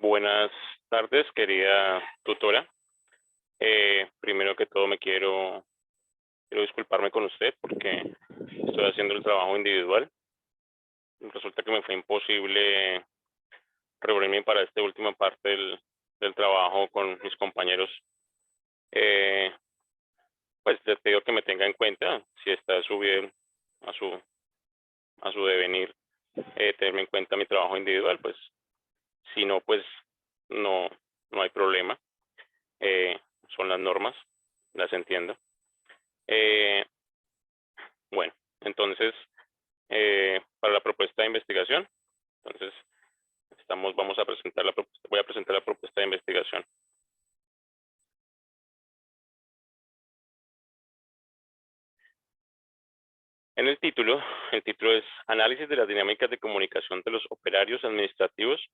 Buenas tardes, querida tutora. Primero que todo quiero disculparme con usted porque estoy haciendo el trabajo individual. Resulta que me fue imposible reunirme para esta última parte del trabajo con mis compañeros. Pues les pido que me tenga en cuenta si está a su bien, a su devenir, tenerme en cuenta mi trabajo individual. Pues si no, pues no hay problema. Son las normas, las entiendo. Bueno, entonces, para la propuesta de investigación, entonces vamos a presentar la propuesta, voy a presentar la propuesta de investigación. En el título es Análisis de las dinámicas de comunicación de los operarios administrativos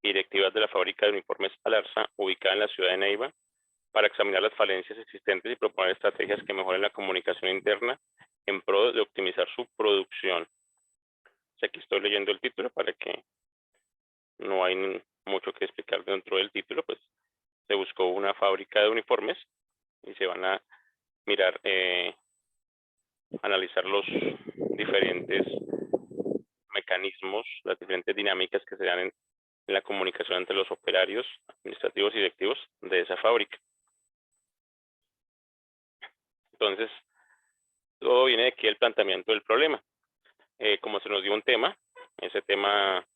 y directivas de la fábrica de uniformes Alarza, ubicada en la ciudad de Neiva, para examinar las falencias existentes y proponer estrategias que mejoren la comunicación interna en pro de optimizar su producción. Aquí estoy leyendo el título para que no hay mucho que explicar dentro del título. Pues se buscó una fábrica de uniformes y se van a mirar, analizar los diferentes mecanismos, las diferentes dinámicas que se dan en la comunicación entre los operarios administrativos y directivos de esa fábrica. Entonces, todo viene de aquí el planteamiento del problema. Como se nos dio un tema, ese tema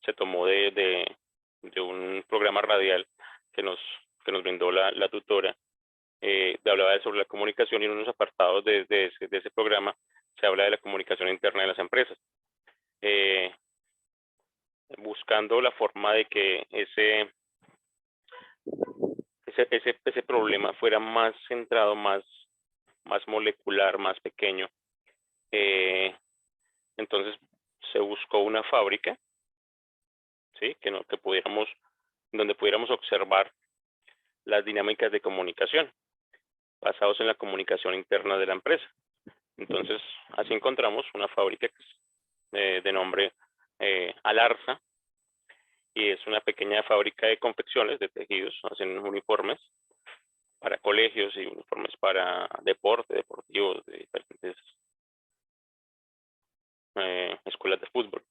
se tomó de un programa radial que nos brindó la tutora. Hablaba sobre la comunicación, y en unos apartados de ese programa se habla de la comunicación interna de las empresas. Buscando la forma de que ese problema fuera más centrado, más molecular, más pequeño. Entonces se buscó una fábrica, ¿sí? Donde pudiéramos observar las dinámicas de comunicación basados en la comunicación interna de la empresa. Entonces, así encontramos una fábrica que es de nombre Alarza, y es una pequeña fábrica de confecciones de tejidos. Hacen uniformes para colegios y uniformes para deportivos de diferentes escuelas de fútbol.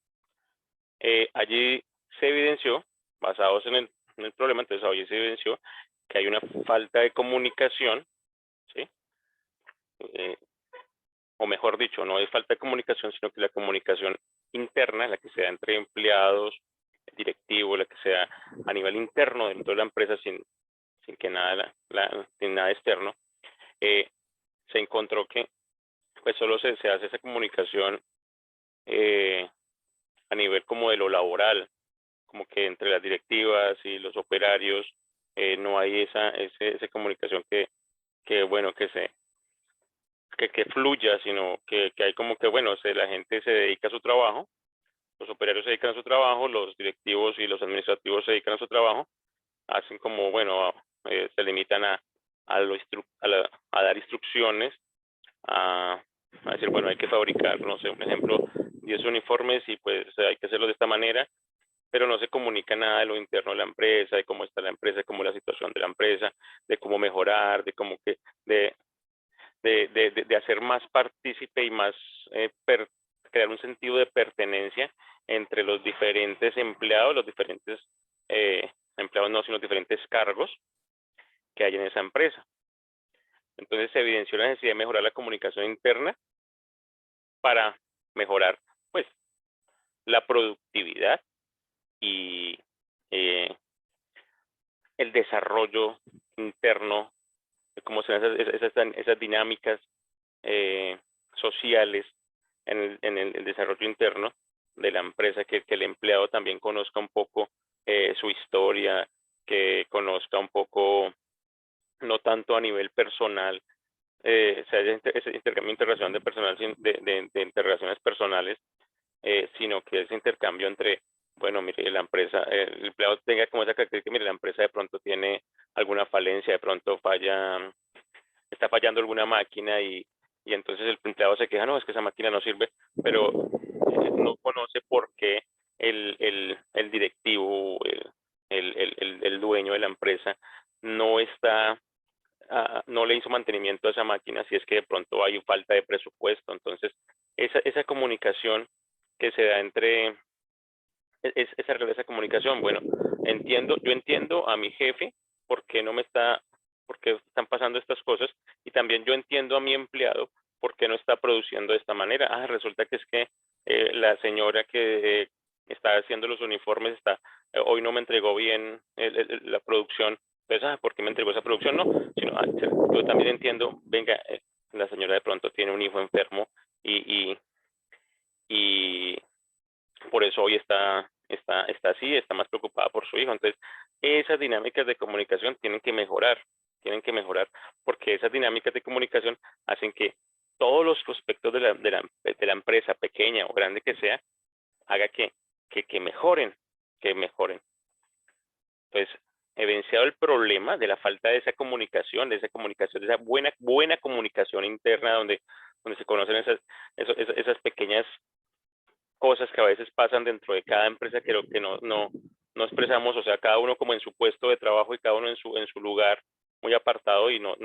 Allí se evidenció, basados en el problema, entonces allí se evidenció que hay una falta de comunicación, ¿sí? O mejor dicho, no hay falta de comunicación, sino que la comunicación interna, la que sea entre empleados, directivos, la que sea a nivel interno dentro de la empresa, sin que sin nada externo, se encontró que pues solo se hace esa comunicación a nivel como de lo laboral, como que entre las directivas y los operarios no hay esa comunicación que fluya, sino que hay como que, bueno, la gente se dedica a su trabajo, los operarios se dedican a su trabajo, los directivos y los administrativos se dedican a su trabajo, hacen como, bueno, se limitan a dar instrucciones, a decir, bueno, hay que fabricar, no sé, un ejemplo, 10 uniformes y pues hay que hacerlo de esta manera, pero no se comunica nada de lo interno de la empresa, de cómo está la empresa, de cómo es la situación de la empresa, de cómo mejorar, de cómo que de hacer más partícipe y más crear un sentido de pertenencia entre los diferentes empleados, los diferentes empleados no, sino diferentes cargos que hay en esa empresa. Entonces se evidenció la necesidad de mejorar la comunicación interna para mejorar pues la productividad y el desarrollo interno, de cómo se dan esas dinámicas sociales en el desarrollo interno de la empresa, que el empleado también conozca un poco su historia, que conozca un poco, no tanto a nivel personal, ese intercambio interrelacional de personal, de interrelaciones personales, sino que ese intercambio entre, bueno, mire, la empresa, el empleado tenga como esa característica, mire, la empresa de pronto tiene alguna falencia, de pronto está fallando alguna máquina, y entonces el empleado se queja, no, es que esa máquina no sirve, pero no conoce por qué el directivo, empresa no está, no le hizo mantenimiento a esa máquina, si es que de pronto hay falta de presupuesto. Entonces, esa comunicación que se da entre, esa comunicación, bueno, yo entiendo a mi jefe por qué no me está, por qué están pasando estas cosas, y también yo entiendo a mi empleado por qué no está produciendo de esta manera. Resulta que es que la señora que está haciendo los uniformes hoy no me entregó bien la producción. Entonces, ¿por qué me entregó esa producción? No, sino, yo también entiendo, venga, la señora de pronto tiene un hijo enfermo y por eso hoy está así, está más preocupada por su hijo. Entonces, esas dinámicas de comunicación tienen que mejorar, porque esas dinámicas de comunicación hacen que todos los prospectos de la empresa, pequeña o grande que sea, haga que mejoren, que mejoren. Entonces, evidenciado el problema de la falta de esa comunicación, de esa buena comunicación interna donde se conocen esas pequeñas cosas que a veces pasan dentro de cada empresa que no expresamos, o sea, cada uno como en su puesto de trabajo y cada uno en su lugar muy apartado, y no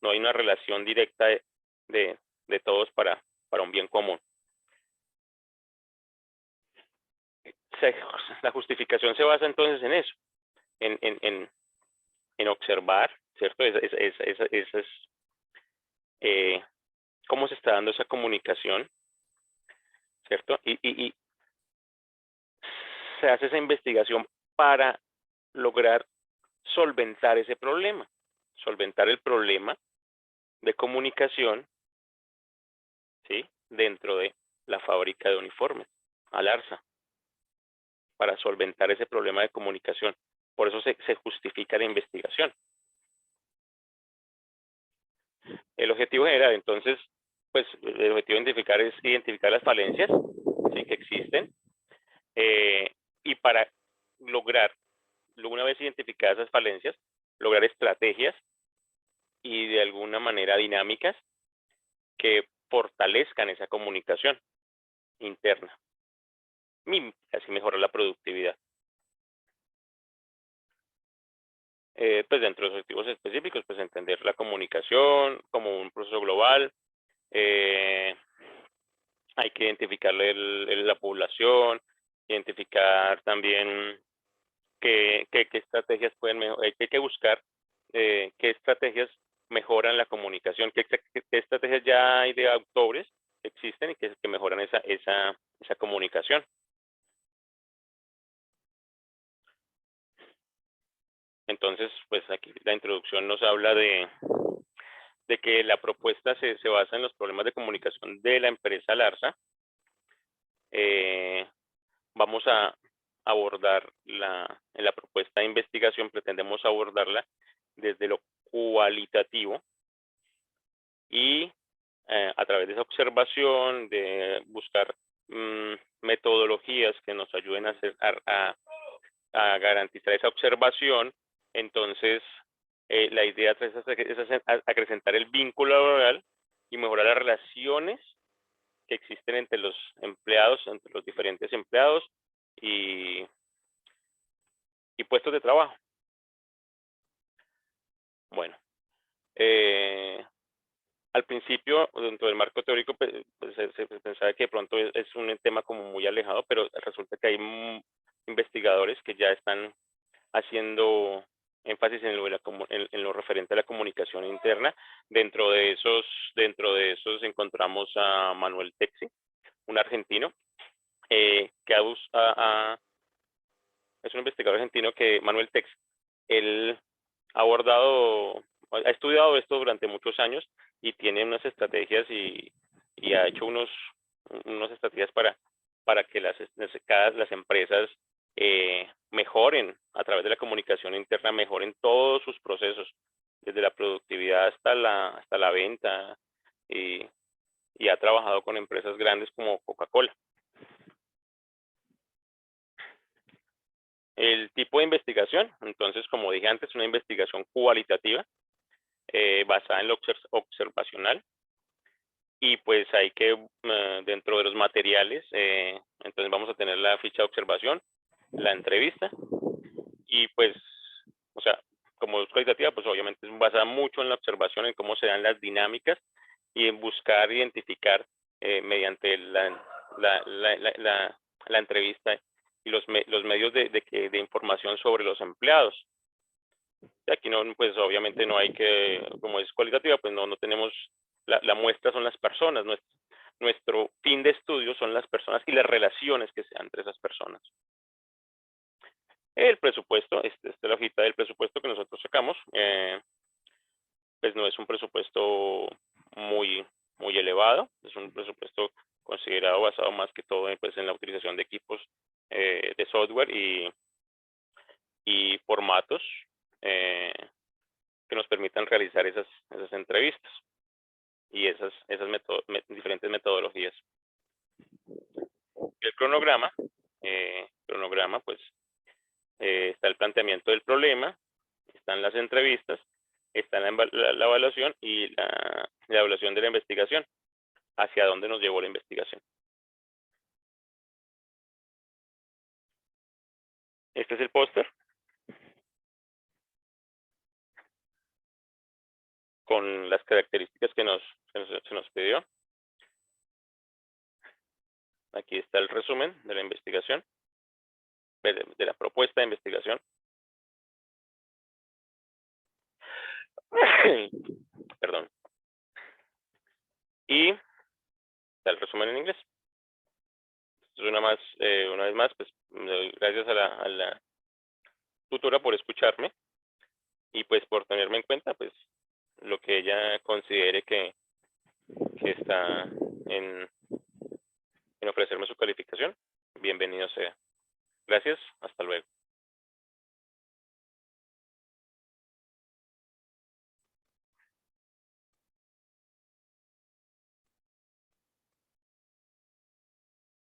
hay una relación directa de todos para un bien común. La justificación se basa entonces en eso, en observar, ¿cierto? Cómo se está dando esa comunicación, ¿cierto? Y se hace esa investigación para lograr solventar ese problema, solventar el problema de comunicación, ¿sí?, dentro de la fábrica de uniformes, Alarsa, para solventar ese problema de comunicación. Por eso se justifica la investigación. El objetivo general, entonces, pues el objetivo es identificar las falencias, ¿sí?, que existen, y para lograr, una vez identificadas esas falencias, lograr estrategias y de alguna manera dinámicas que fortalezcan esa comunicación interna y así mejorar la productividad. Pues dentro de los objetivos específicos, pues entender la comunicación como un proceso global. Hay que identificar la población, identificar también qué estrategias pueden mejorar. Hay que buscar qué estrategias mejoran la comunicación, qué estrategias ya hay de autores que existen y que mejoran esa comunicación. Entonces, pues aquí la introducción nos habla de que la propuesta se basa en los problemas de comunicación de la empresa Larsa. Vamos a abordar en la propuesta de investigación, pretendemos abordarla desde lo cualitativo y a través de esa observación, de buscar metodologías que nos ayuden a garantizar esa observación. Entonces, la idea es acrecentar el vínculo laboral y mejorar las relaciones que existen entre los empleados, entre los diferentes empleados y puestos de trabajo. Bueno, al principio, dentro del marco teórico, pues, se pensaba que de pronto es un tema como muy alejado, pero resulta que hay investigadores que ya están haciendo énfasis en lo referente a la comunicación interna. Dentro de esos encontramos a Manuel Texi, un argentino, que es un investigador argentino Manuel Texi, él ha estudiado esto durante muchos años y tiene unas estrategias y ha hecho unas estrategias para que las empresas mejoren a través de la comunicación interna, mejoren todos sus procesos, desde la productividad hasta la venta, y ha trabajado con empresas grandes como Coca-Cola. El tipo de investigación, entonces, como dije antes, una investigación cualitativa basada en lo observacional, y pues hay que, dentro de los materiales, entonces vamos a tener la ficha de observación, la entrevista, y pues, o sea, como es cualitativa, pues obviamente es basada mucho en la observación, en cómo se dan las dinámicas y en buscar identificar mediante la entrevista y los medios de información sobre los empleados. Y aquí no, pues obviamente no hay que, como es cualitativa, pues no tenemos, la muestra son las personas, nuestro fin de estudio son las personas y las relaciones que se dan entre esas personas. El presupuesto, esta es la hojita del presupuesto que nosotros sacamos, pues no es un presupuesto muy elevado, es un presupuesto considerado basado más que todo pues, en la utilización de equipos de software y formatos que nos permitan realizar esas entrevistas y esas diferentes metodologías. El cronograma, pues está el planteamiento del problema, están las entrevistas, está la evaluación y la evaluación de la investigación, hacia dónde nos llevó la investigación. Este es el póster con las características que se nos pidió. Aquí está el resumen de la investigación, de la propuesta de investigación. Perdón. Y está el resumen en inglés. Una vez más, pues gracias a la tutora por escucharme y pues por tenerme en cuenta, pues lo que ella considere que está en ofrecerme su calificación, bienvenido sea. Gracias, hasta luego.